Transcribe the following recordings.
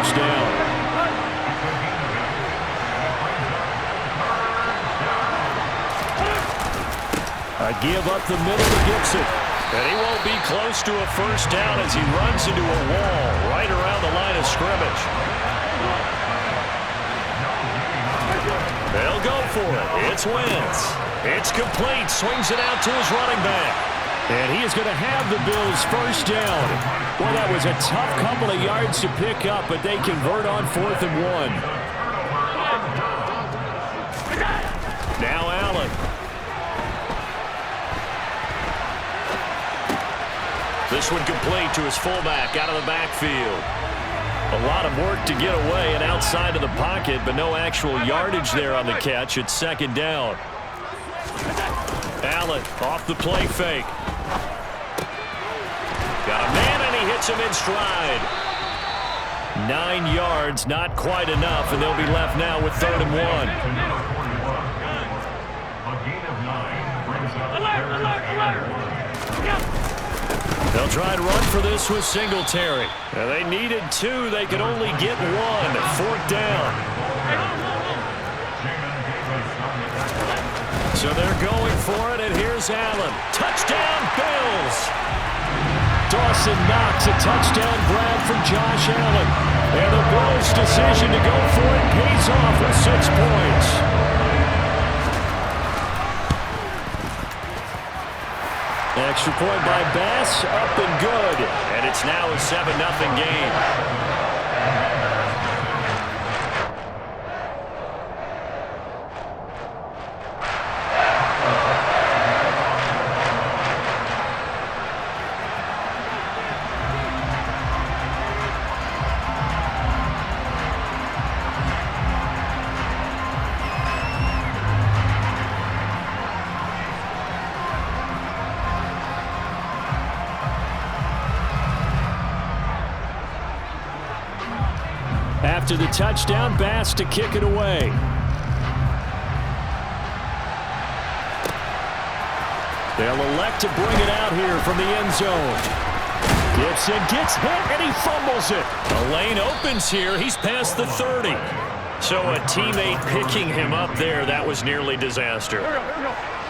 first down. A give up the middle to Gibson. And he won't be close to a first down as he runs into a wall right around the line of scrimmage. They'll go for it. It's Wentz. It's complete. Swings it out to his running back. And he is going to have the Bills first down. Well, that was a tough couple of yards to pick up, but they convert on 4th and 1. Now Allen. This one complete to his fullback out of the backfield. A lot of work to get away and outside of the pocket, but no actual yardage there on the catch. It's 2nd down. Allen off the play fake. Got a man, and he hits him in stride. 9 yards, not quite enough, and they'll be left now with 3rd and 1. They'll try and run for this with Singletary. Now they needed 2. They could only get 1. 4th down. So they're going for it, and here's Allen. Touchdown, Bills! Dawson Knox, a touchdown grab from Josh Allen. And the Bills' decision to go for it pays off with 6 points. Extra point by Bass, up and good. And it's now a 7-0 game. After the touchdown, Bass to kick it away. They'll elect to bring it out here from the end zone. Gibson gets hit, and he fumbles it. A lane opens here. He's past the 30. So a teammate picking him up there, that was nearly disaster.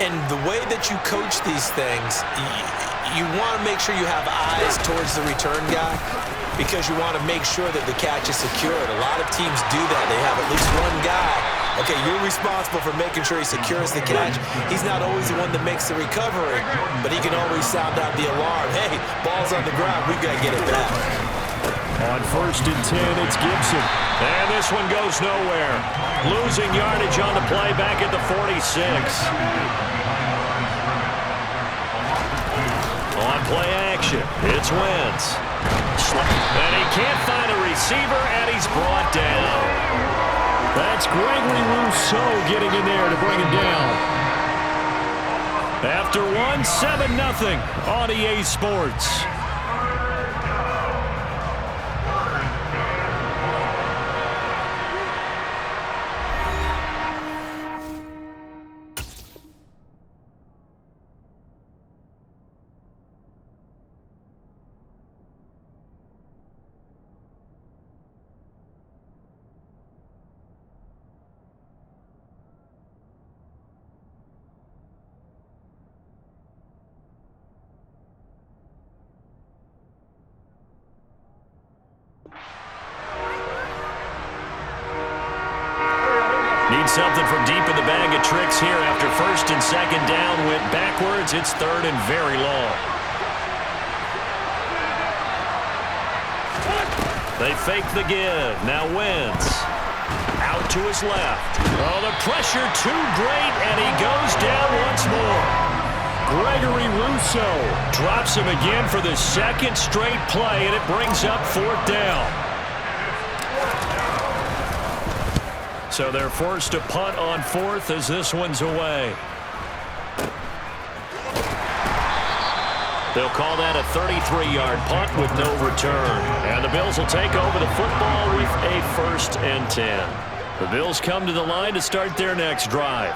And the way that you coach these things, you want to make sure you have eyes towards the return guy, because you want to make sure that the catch is secured. A lot of teams do that. They have at least one guy. Okay, you're responsible for making sure he secures the catch. He's not always the one that makes the recovery, but he can always sound out the alarm. Hey, ball's on the ground. We've got to get it back. On 1st and 10, it's Gibson. And this one goes nowhere. Losing yardage on the play back at the 46. On play action, it's Wentz. And he can't find a receiver, and he's brought down. That's Gregory Rousseau getting in there to bring him down. After 7-0 on EA Sports. Need something from deep in the bag of tricks here after 1st and 2nd down. Went backwards. It's 3rd and very long. They fake the give. Now Wentz. Out to his left. Oh, the pressure too great, and he goes down once more. Gregory Rousseau drops him again for the 2nd straight play, and it brings up 4th down. So they're forced to punt on 4th as this one's away. They'll call that a 33-yard punt with no return. And the Bills will take over the football with a 1st and 10. The Bills come to the line to start their next drive.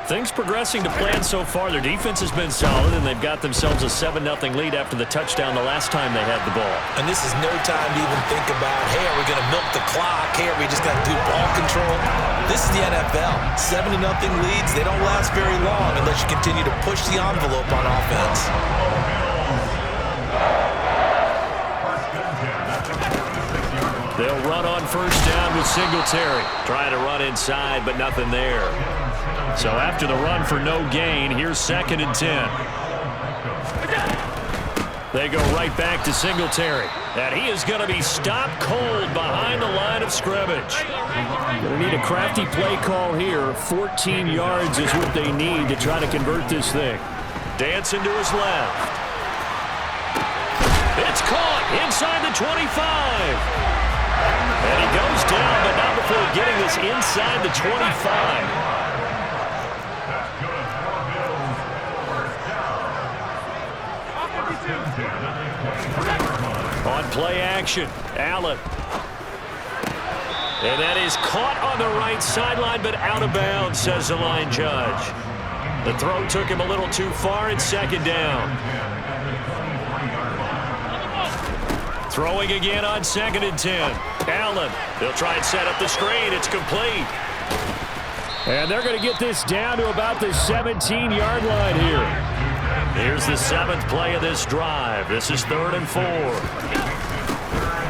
Things progressing to plan so far. Their defense has been solid, and they've got themselves a 7-0 lead after the touchdown the last time they had the ball. And this is no time to even think about, hey, are we going to milk clock here. We just got good ball control. This is the NFL. 7-0 leads. They don't last very long unless you continue to push the envelope on offense. They'll run on first down with Singletary. Trying to run inside, but nothing there. So after the run for no gain, here's 2nd and 10. They go right back to Singletary. And he is going to be stopped cold behind the line of scrimmage. Going to need a crafty play call here. 14 yards is what they need to try to convert this thing. Dancing to his left. It's caught inside the 25. And he goes down, but not before getting this inside the 25. On play action, Allen. And that is caught on the right sideline, but out of bounds, says the line judge. The throw took him a little too far. It's 2nd down. Throwing again on 2nd and 10. Allen, they'll try and set up the screen. It's complete. And they're going to get this down to about the 17-yard line here. Here's the 7th play of this drive. This is 3rd and 4.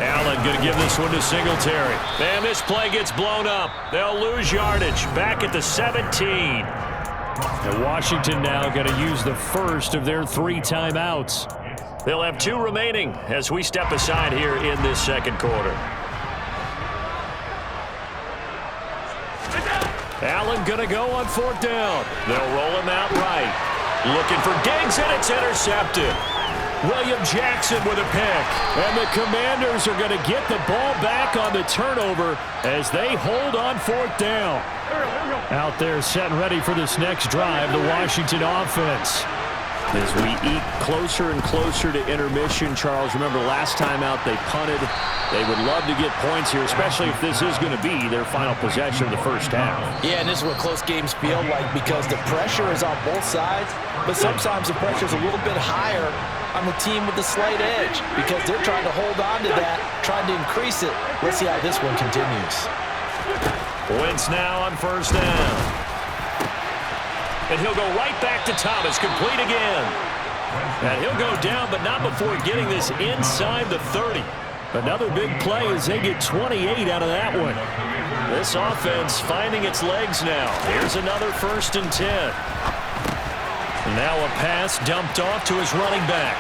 Allen going to give this one to Singletary. And this play gets blown up. They'll lose yardage. Back at the 17. And Washington now going to use the first of their 3 timeouts. They'll have 2 remaining as we step aside here in this 2nd quarter. Allen going to go on 4th down. They'll roll him out right. Looking for Diggs, and it's intercepted. William Jackson with a pick. And the Commanders are going to get the ball back on the turnover as they hold on 4th down. Out there set and ready for this next drive, the Washington offense. As we eke closer and closer to intermission, Charles, remember last time out they punted. They would love to get points here, especially if this is going to be their final possession of the first half. Yeah, and this is what close games feel like because the pressure is on both sides, but sometimes the pressure is a little bit higher on the team with the slight edge because they're trying to hold on to that, trying to increase it. Let's see how this one continues. Wentz now on first down. And he'll go right back to Thomas, complete again. And he'll go down, but not before getting this inside the 30. Another big play as they get 28 out of that one. This offense finding its legs now. Here's another 1st and 10. Now a pass dumped off to his running back.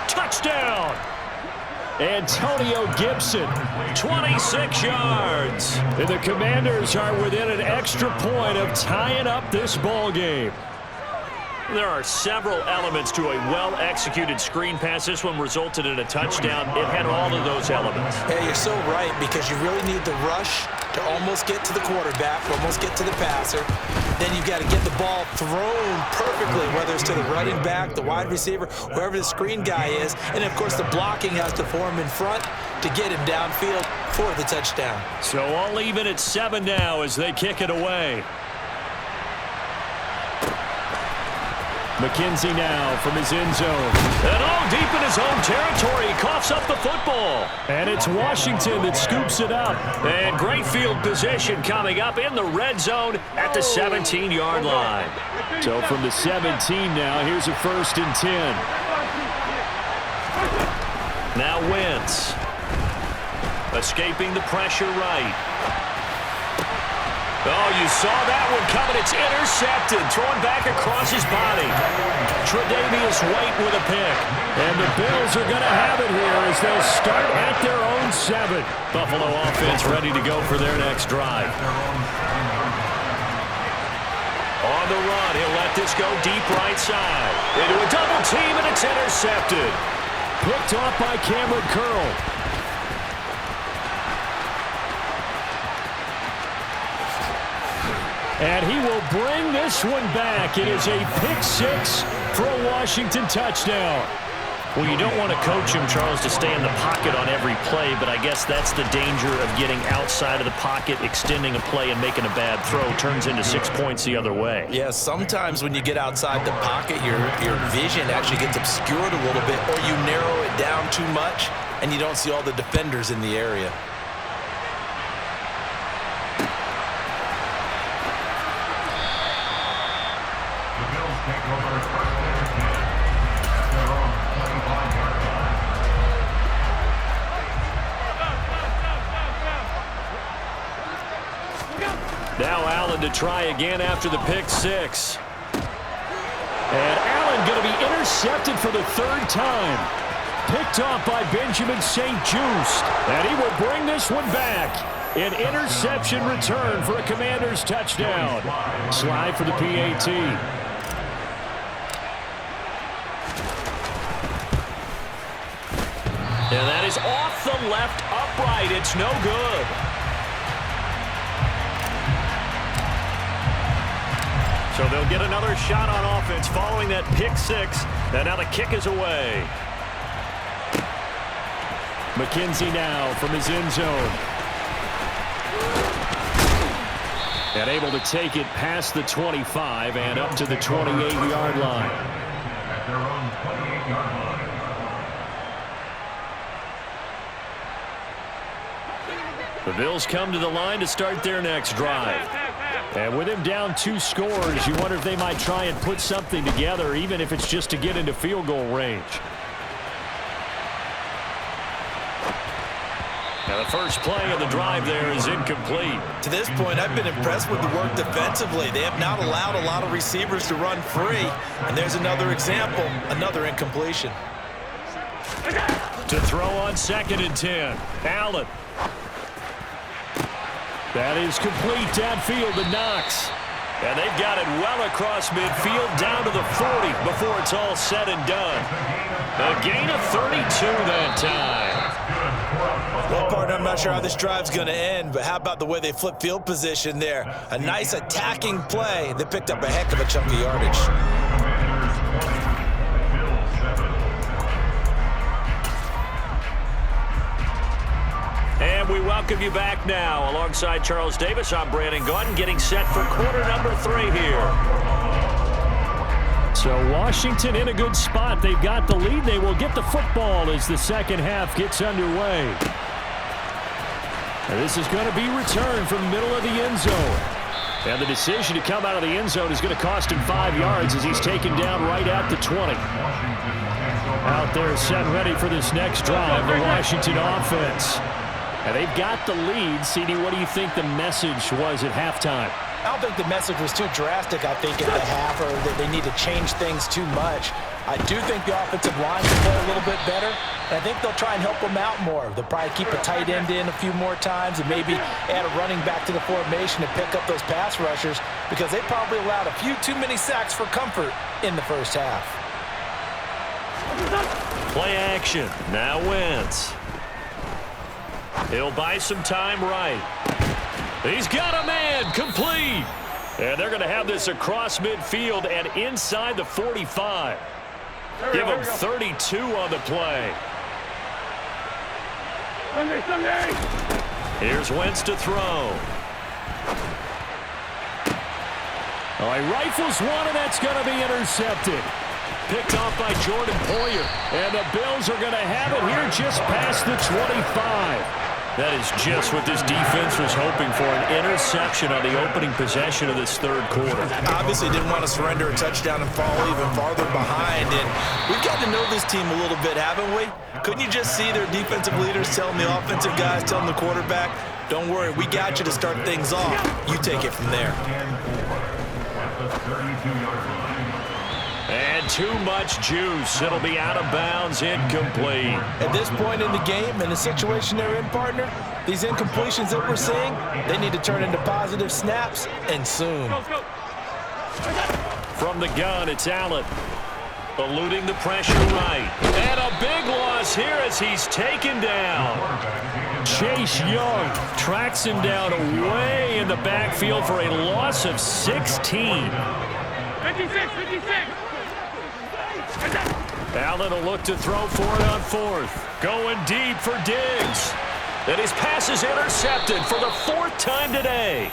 Touchdown! Antonio Gibson, 26 yards. And the Commanders are within an extra point of tying up this ball game. There are several elements to a well-executed screen pass. This one resulted in a touchdown. It had all of those elements. Yeah, you're so right because you really need the rush to almost get to the quarterback, almost get to the passer. Then you've got to get the ball thrown perfectly, whether it's to the running back, the wide receiver, whoever the screen guy is. And, of course, the blocking has to form in front to get him downfield for the touchdown. So all even at 7 now as they kick it away. McKenzie now from his end zone. And all deep in his own territory. He coughs up the football. And it's Washington that scoops it up. And great field position coming up in the red zone at the 17-yard line. So from the 17 now, here's a 1st and 10. Now Wentz. Escaping the pressure right. Oh, you saw that one coming. It's intercepted. Throwing back across his body. Tre'Davious White with a pick. And the Bills are going to have it here as they'll start at their own 7. Buffalo offense ready to go for their next drive. On the run, he'll let this go deep right side. Into a double team, and it's intercepted. Picked off by Cameron Curl. And he will bring this one back. It is a pick 6 for a Washington touchdown. Well, you don't want to coach him, Charles, to stay in the pocket on every play, but I guess that's the danger of getting outside of the pocket, extending a play, and making a bad throw. Turns into 6 points the other way. Yeah, sometimes when you get outside the pocket, your vision actually gets obscured a little bit, or you narrow it down too much. and you don't see all the defenders in the area. Now Allen to try again after the pick six. And Allen going to be intercepted for the third time. Picked off by Benjamin St-Juste. And he will bring this one back. An interception return for a Commanders touchdown. Slide for the PAT. And that is off the left upright. It's no good. So they'll get another shot on offense following that pick six. And now the kick is away. McKenzie now from his end zone. And able to take it past the 25 and up to the 28-yard line. At their own 28-yard line. The Bills come to the line to start their next drive. And with him down 2 scores, you wonder if they might try and put something together, even if it's just to get into field goal range. Now the first play of the drive there is incomplete. To this point, I've been impressed with the work defensively. They have not allowed a lot of receivers to run free. And there's another example, another incompletion. To throw on 2nd and 10. Allen. That is complete downfield to Knox. And they've got it well across midfield down to the 40 before it's all said and done. A gain of 32 that time. Well, partner, I'm not sure how this drive's going to end, but how about the way they flip field position there? A nice attacking play. They picked up a heck of a chunk of yardage. And we welcome you back now. Alongside Charles Davis, I'm Brandon Gaudin, getting set for quarter number 3 here. So Washington in a good spot. They've got the lead. They will get the football as the second half gets underway. And this is going to be returned from the middle of the end zone. And the decision to come out of the end zone is going to cost him 5 yards as he's taken down right at the 20. Out there set ready for this next drive, the Washington offense. And they've got the lead. CD, what do you think the message was at halftime? I don't think the message was too drastic, I think, at the half, or that they need to change things too much. I do think the offensive line can play a little bit better, and I think they'll try and help them out more. They'll probably keep a tight end in a few more times and maybe add a running back to the formation to pick up those pass rushers, because they probably allowed a few too many sacks for comfort in the first half. Play action. Now Wentz. He'll buy some time right. He's got a man, complete. And they're going to have this across midfield and inside the 45. Give him 32 on the play. Here's Wentz to throw. Oh, he rifles one, and that's going to be intercepted. Picked off by Jordan Poyer. And the Bills are going to have it here just past the 25. That is just what this defense was hoping for, an interception on the opening possession of this third quarter. Obviously didn't want to surrender a touchdown and fall even farther behind. And we've got to know this team a little bit, haven't we? Couldn't you just see their defensive leaders telling the offensive guys, telling the quarterback, don't worry, we got you to start things off. You take it from there. And too much juice. It'll be out of bounds, incomplete. At this point in the game, in the situation they're in, partner, these incompletions that we're seeing, they need to turn into positive snaps, and soon. From the gun, it's Allen. Eluding the pressure right. And a big loss here as he's taken down. Chase Young tracks him down away in the backfield for a loss of 16. 56. Allen will look to throw for it on 4th. Going deep for Diggs. And his pass is intercepted for the 4th time today.